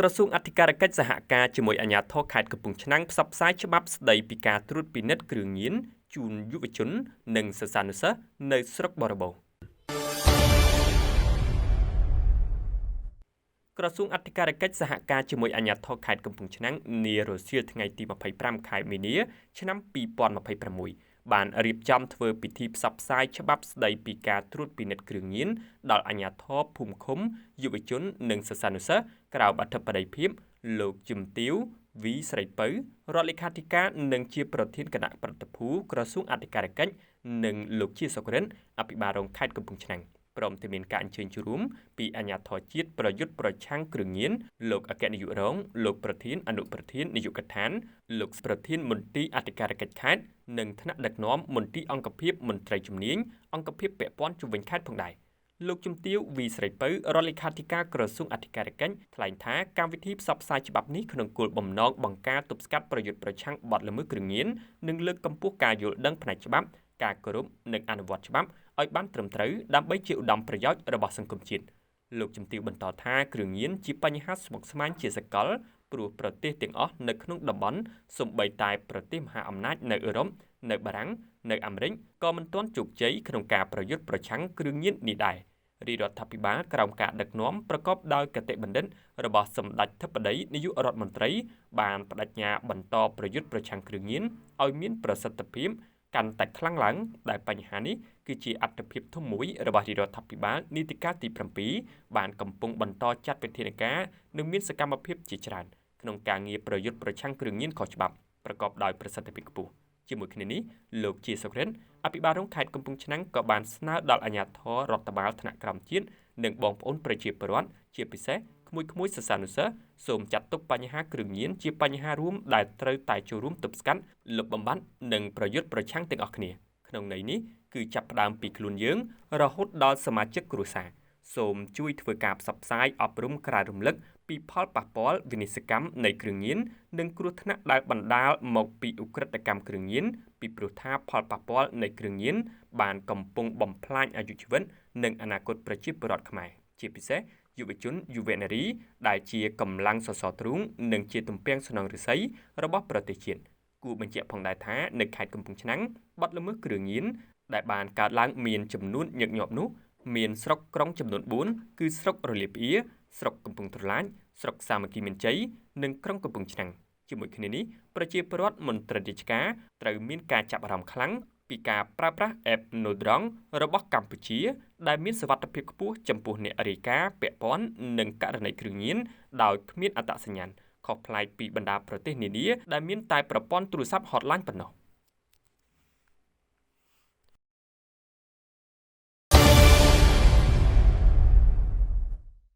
ក្រសួងអធិការកិច្ចសហការជាមួយអាជ្ញាធរខេត្តកំពង់ឆ្នាំងផ្សព្វផ្សាយច្បាប់ស្តីពីការត្រួតពិនិត្យគ្រឿងញៀនជូនយុវជននិងសិស្សានុសិស្សនៅស្រុកបរបោក្រសួងអធិការកិច្ចសហការជាមួយអាជ្ញាធរខេត្តកំពង់ឆ្នាំងនារសៀលថ្ងៃទី25ខែមីនាឆ្នាំ2026បានរៀបចំធ្វើពិធីផ្សព្វផ្សាយច្បាប់ស្តីពីការត្រួតពិនិត្យគ្រឿងញៀនដល់អាជ្ញាធរភូមិឃុំយុវជននិងសិស្សានុសិស្សក្រៅអធិបតីភាពលោកជំទាវវីស្រីពៅរដ្ឋលេខាធិការនិងជាប្រធានគណៈប្រតិភូក្រសួងអធិការកិច្ចនិងលោកជាសុក្រិនអភិបាលរងខេត្តកំពង់ឆ្នាំងព្រមទាំងមានការអញ្ជើញចូលរួមពីអាជ្ញាធរជាតិប្រយុទ្ធប្រឆាំងគ្រឿងញៀនលោកអគ្គនាយករងលោកប្រធានអនុប្រធាននាយកដ្ឋានលោកប្រធានមន្ទីរអធិការកិច្ចខេត្តនិងថ្នាក់ដឹកនាំមន្ទីរអង្គភាពមន្ត្រីជំនាញអង្គភាពពាក់ព័ន្ធជុំវិញខេត្តផងដែរលោកជំទាវវីស្រីពៅរដ្ឋលេខាធិការក្រសួងអធិការកិច្ចថ្លែងថាកម្មវិធីផ្សព្វផ្សាយច្បាប់នេះក្នុងគោលបំណងបង្ការទប់ស្កាត់ប្រយុទ្ធប្រឆាំងបទល្មើសគ្រឿងញៀននិងលើកកម្ពស់ការយល់ដឹងផ្នែកច្បាប់ការគោរពនិងអនុវត្តច្បាប់ឲ្យបានត្រឹមត្រូវដើម្បីជាឧត្តមប្រយោជន៍របស់សង្គមជាតិលោកជំទាវបន្តថាគ្រឿងញៀនជាបញ្ហាស្មុគស្មាញជាសកលព្រោះប្រទេសទាំងអស់នៅក្នុងតំបន់សូម្បីតែប្រទេសមហាអំណាចនៅអឺរ៉ុបនៅបារាំងនៅអាមេរិកក៏មិនទាន់ជោគជ័យក្នុងការប្រយុទ្ធប្រឆាំងគ្រឿងញៀននេះដែររាជរដ្ឋាភិបាលក្រោមការដឹកនាំប្រកបដោយគតិបណ្ឌិតរបស់សម្ដេចធិបតីនាយករដ្ឋមន្ត្រីបានបដិញ្ញាបន្តប្រយុទ្ធប្រឆាំងគ្រឿងញៀនឲ្យមានប្រសិទ្ធភាពកាន់តែខ្លាំងឡើងដែលបញ្ហានេះគឺជាអត្ថប្រយោជន៍ធំមួយរបស់រាជរដ្ឋាភិបាលនីតិកាលទី7បានកំពុងបន្តចាត់វិធានការនិងមានសកម្មភាពជាច្រើនក្នុងការងារប្រយុទ្ធប្រឆាំងគ្រឿងញៀនខុសច្បាប់ប្រកបដោយប្រសិទ្ធភាពខ្ពស់ជាមួយគ្នានេះលោកជាសុក្រិនអភិបាលរងខេត្តកំពង់ឆ្នាំងក៏បានស្នើដល់អាជ្ញាធររដ្ឋបាលថ្នាក់ក្រោមជាតិនិងបងប្អូនប្រជាពលរដ្ឋជាពិសេសក្មួយសិស្សានុសិស្សសូមចាត់ទុកបញ្ហាគ្រឿងញៀនជាបញ្ហារួមដែលត្រូវតែចូលរួមទប់ស្កាត់លុបបំបាត់និងប្រយុទ្ធប្រឆាំងទាំងអស់គ្នាក្នុងន័យនេះគឺចាប់ផ្ដើមពីខ្លួនយើងរហូតដល់សមាជិកគ្រួសារសូមជួយធ្វើការផ្សព្វផ្សាយអប់រំក្រើនរំលឹកពីផលប៉ះពាល់វិនិស្សកម្មនៃគ្រឿងញៀននិងគ្រោះថ្នាក់ដែលបណ្ដាលមកពីឧក្រិដ្ឋកម្មគ្រឿងញៀនពីព្រោះថាផលប៉ះពាល់នៃគ្រឿងញៀនបានកំពុងបំផ្លាញអាយុជីវិតនិងអនាគតប្រជាពលរដ្ឋខ្មែរជាពិសេសយុវជនយុវនារីដែលជាកម្លាំងសសរទ្រូងនិងជាទំពាំងស្នងឫស្សីរបស់ប្រទេសជាតិគួរបញ្ជាក់ផងដែរថានៅខេត្តកំពង់ឆ្នាំងបទល្មើសគ្រឿងញៀនដែលបានកើតឡើងមានចំនួនញឹកញាប់នោះមានស្រុកក្រុងចំនួន4គឺស្រុករលាផ្អៀស្រុកកំពង់ត្រឡាចស្រុកសាមគ្គីមានជ័យនិងក្រុងកំពង់ឆ្នាំងជាមួយគ្នានេះប្រជាពលរដ្ឋមន្ត្រីរាជការត្រូវមានការចាប់អារម្មណ៍ខ្លាំងពីការប្រើប្រាស់ App Nodrong របស់កម្ពុជាដែលមានសុវត្ថិភាពខ្ពស់ចំពោះអ្នករាយការណ៍ពាក់ព័ន្ធនឹងករណីគ្រឿងញៀនដោយគ្មានអត្តសញ្ញាណខុសប្លែកពីបណ្ដាប្រទេសនានាដែលមានតែប្រព័ន្ធទូរស័ព្ទ Hotline ប៉ុណ្ណោះ